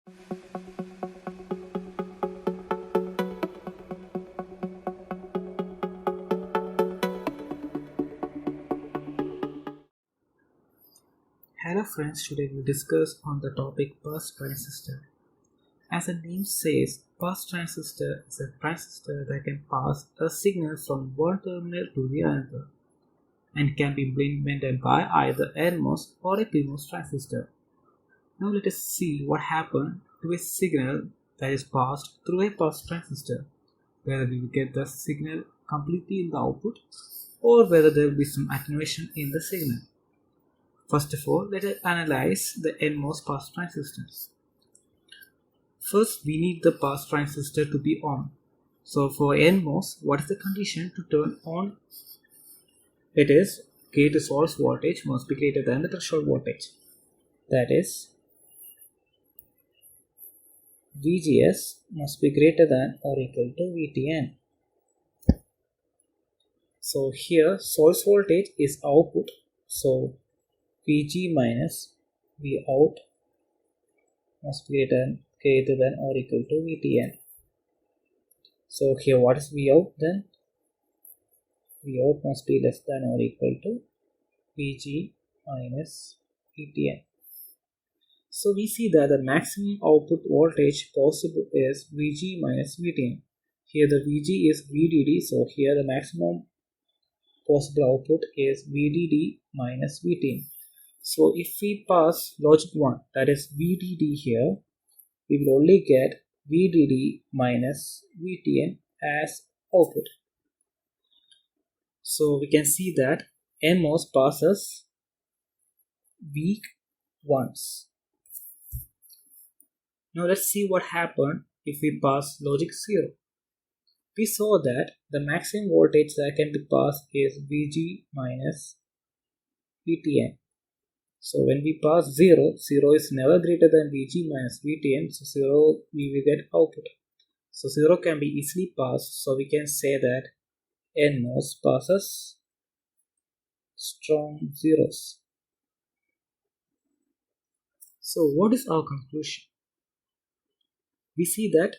Hello friends, today we discuss on the topic bus transistor. As the name says, bus transistor is a transistor that can pass a signal from one terminal to the other and can be implemented by either NMOS or a PMOS transistor. Now let us see what happens to a signal that is passed through a bus transistor, whether we will get the signal completely in the output or whether there will be some attenuation in the signal. First of all, let us analyze the NMOS bus transistors. First, we need the bus transistor to be on. So for NMOS, what is the condition to turn on? It is gate to source voltage must be greater than the threshold voltage. That is, VGS must be greater than or equal to VTN. So here, source voltage is output. So VG minus Vout must be greater than or equal to VTN. So here what is Vout then? Vout must be less than or equal to VG minus VTN. So we see that the maximum output voltage possible is VG minus VTN. Here the VG is VDD, so here the maximum possible output is VDD minus VTN. So if we pass logic 1, that is VDD here, we will only get VDD minus VTN as output. So we can see that NMOS passes weak once. Now let's see what happened if we pass logic 0. We saw that the maximum voltage that can be passed is VG minus VTN. So when we pass 0, 0 is never greater than VG minus VTN, so 0 we will get output. So 0 can be easily passed, so we can say that NMOS passes strong zeros. So what is our conclusion? We see that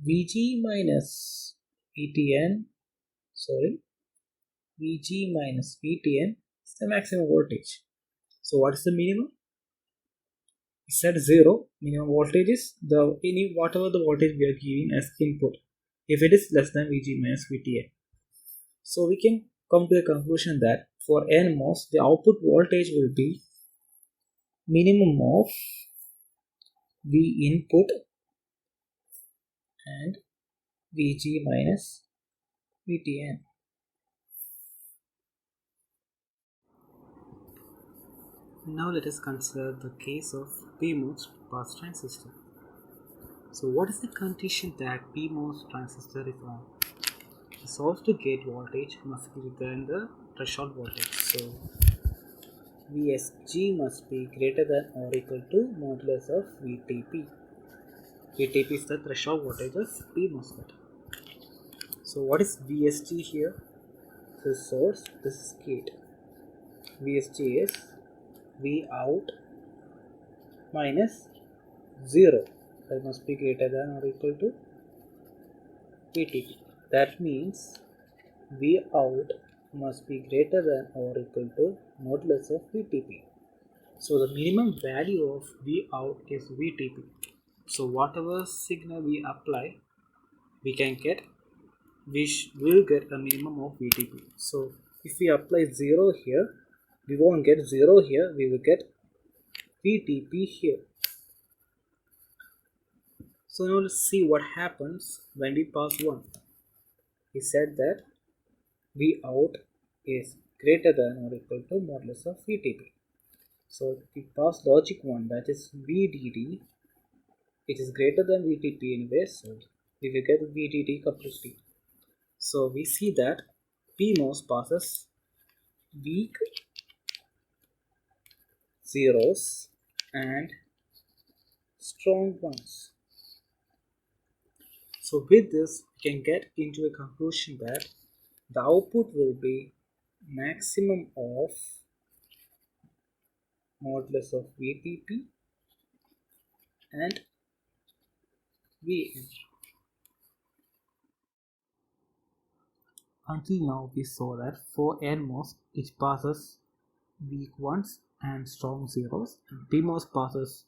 VG minus VTN is the maximum voltage. So what is the minimum? We said 0. Minimum voltage is whatever the voltage we are giving as input, if it is less than VG minus VTN. So we can come to a conclusion that for NMOS the output voltage will be minimum of V input and VG minus VTN. Now let us consider the case of PMOS bus transistor. So what is the condition that PMOS transistor is on? The source to gate voltage must be greater than the threshold voltage. So VSG must be greater than or equal to modulus of VTP. VTP is the threshold voltage of PMOSFET. So what is VSG here? This is source, this is gate. VSG is Vout minus 0. That must be greater than or equal to VTP. That means Vout must be greater than or equal to modulus of VTP. So the minimum value of Vout is VTP. So whatever signal we apply, we will get a minimum of VTP. So if we apply 0 here, we won't get 0 here, we will get VTP here. So now let's see what happens when we pass 1. We said that Vout is greater than or equal to modulus of VTP. So if we pass logic 1, that is VDD, it is greater than VTP anyway, so we will get VDD completely. So we see that PMOS passes weak zeros and strong ones. So with this, we can get into a conclusion that the output will be maximum of modulus of VTP and Vn. Until now we saw that for NMOS it passes weak ones and strong zeros, and PMOS passes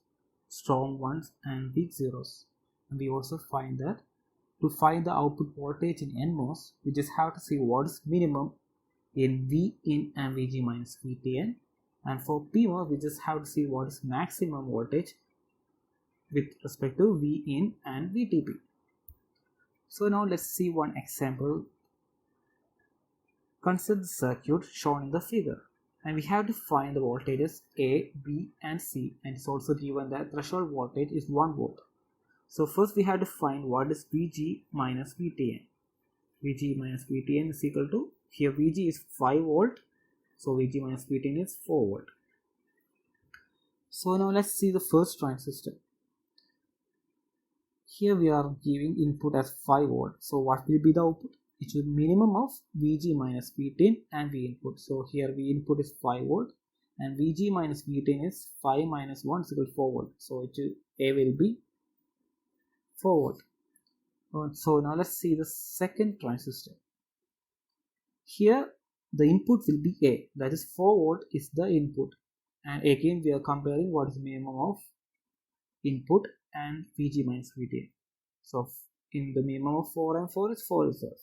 strong ones and weak zeros. And we also find that to find the output voltage in NMOS, we just have to see what is minimum in Vin and Vg minus Vtn, and for PMOS we just have to see what is maximum voltage with respect to Vin and Vtp. So now let's see one example. Consider the circuit shown in the figure, and we have to find the voltages A, B and C, and it's also given that threshold voltage is 1 volt. So first we have to find what is Vg minus Vtn. Vg minus Vtn is equal to, here Vg is 5 volt, so Vg minus Vtn is 4 volt. So now let's see the first transistor. Here we are giving input as 5 volt, so what will be the output? It will be minimum of Vg minus Vtn and V input. So here V input is 5 volt and Vg minus Vtn is 5 minus 1 is equal to 4 volt. So A will be 4 volt. So now let's see the second transistor. Here the input will be A, that is 4 volt is the input, and again we are comparing what is minimum of input and Vg minus Vtn. So in the minimum of 4 and 4 is 4 itself.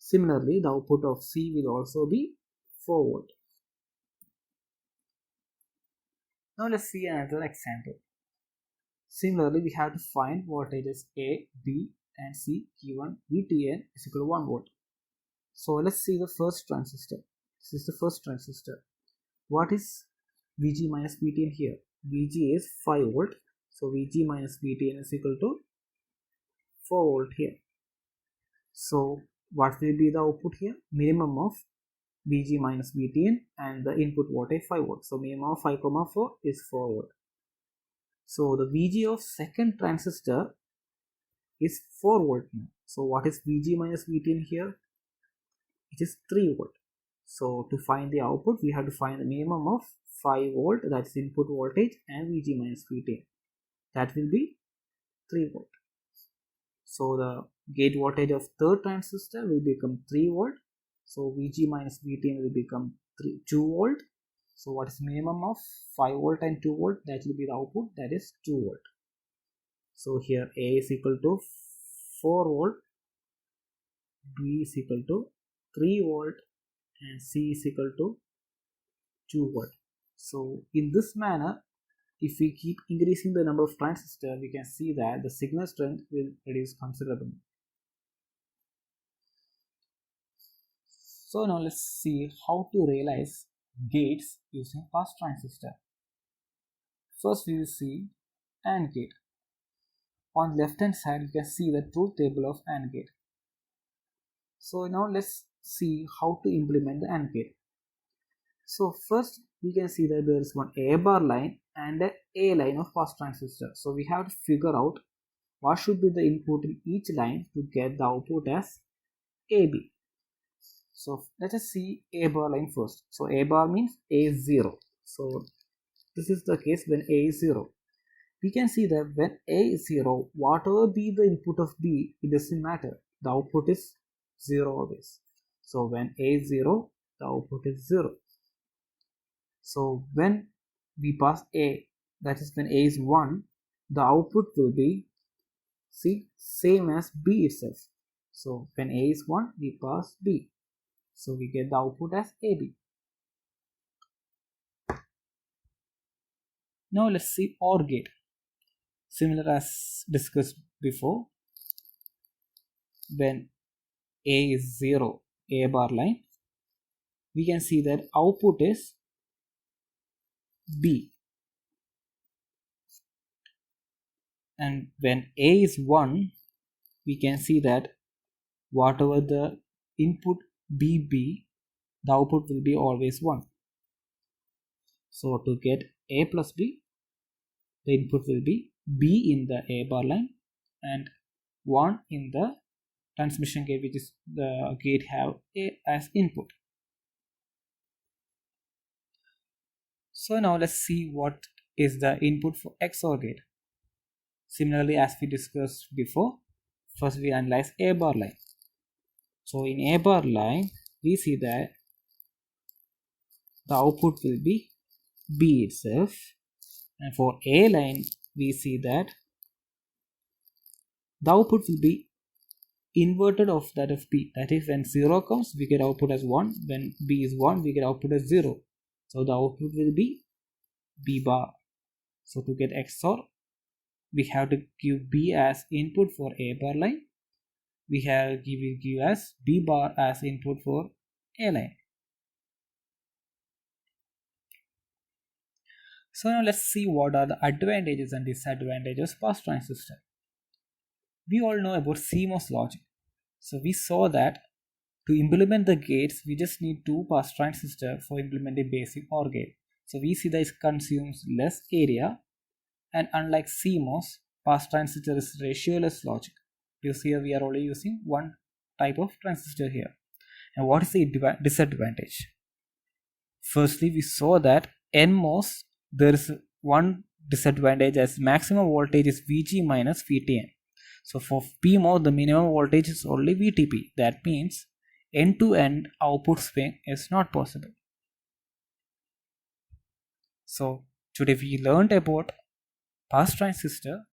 Similarly, the output of C will also be 4 volt. Now let's see another example. Similarly, we have to find voltages A, B and C given Vtn is equal to 1 volt. So let's see the first transistor. This is the first transistor. What is Vg minus Vtn here? Vg is 5 volt. So Vg minus Vtn is equal to 4 volt here. So what will be the output here? Minimum of Vg minus Vtn and the input voltage 5 volt. So minimum of 5, 4 is 4 volt. So the Vg of second transistor is 4 volt now. So what is Vg minus Vtn here? It is 3 volt. So to find the output, we have to find the minimum of 5 volt, that is input voltage, and Vg minus Vtn. That will be 3 volt. So the gate voltage of third transistor will become 3 volt. So Vg minus Vtn will become 2 volt. So what is minimum of 5 volt and 2 volt? That will be the output, that is 2 volt. So here A is equal to 4 volt, B is equal to 3 volt and C is equal to 2 volt. So in this manner, if we keep increasing the number of transistors, we can see that the signal strength will reduce considerably. So now let's see how to realize gates using pass transistor. First we will see AND gate. On the left hand side you can see the truth table of AND gate. So now let's see how to implement the AND gate. So first we can see that there is one A bar line and a line of pass transistor. So we have to figure out what should be the input in each line to get the output as AB. So let us see A bar line first. So A bar means A is 0. So this is the case when A is 0. We can see that when A is 0, whatever be the input of B, it doesn't matter. The output is 0 always. So when A is 0, the output is 0. So when we pass A, that is when A is 1, the output will be same as B itself. So when A is 1, we pass B. So we get the output as AB. Now let's see OR gate. Similar as discussed before, when A is 0, A bar line, we can see that output is B. And when A is 1, we can see that whatever the input B be, the output will be always 1. So to get A plus B, the input will be B in the A bar line and 1 in the transmission gate, which is the gate have A as input. So now let's see what is the input for XOR gate. Similarly, as we discussed before, first we analyze A bar line. So in A bar line, we see that the output will be B itself, and for A line, we see that the output will be inverted of that of B. That is, when 0 comes, we get output as 1. When B is 1, we get output as 0. So the output will be B bar. So to get XOR, we have to give B as input for A bar line. We have give as B bar as input for A line. So now let's see what are the advantages and disadvantages of pass transistor. We all know about CMOS logic. So we saw that to implement the gates, we just need 2 pass transistor for implementing basic OR gate. So we see that it consumes less area, and unlike CMOS, pass transistor is ratioless logic. Because here we are only using one type of transistor here. And what is the disadvantage? Firstly, we saw that NMOS, there is one disadvantage as maximum voltage is VG minus VTN. So for PMOS, the minimum voltage is only VTP. That means end-to-end output swing is not possible. So today we learned about pass transistor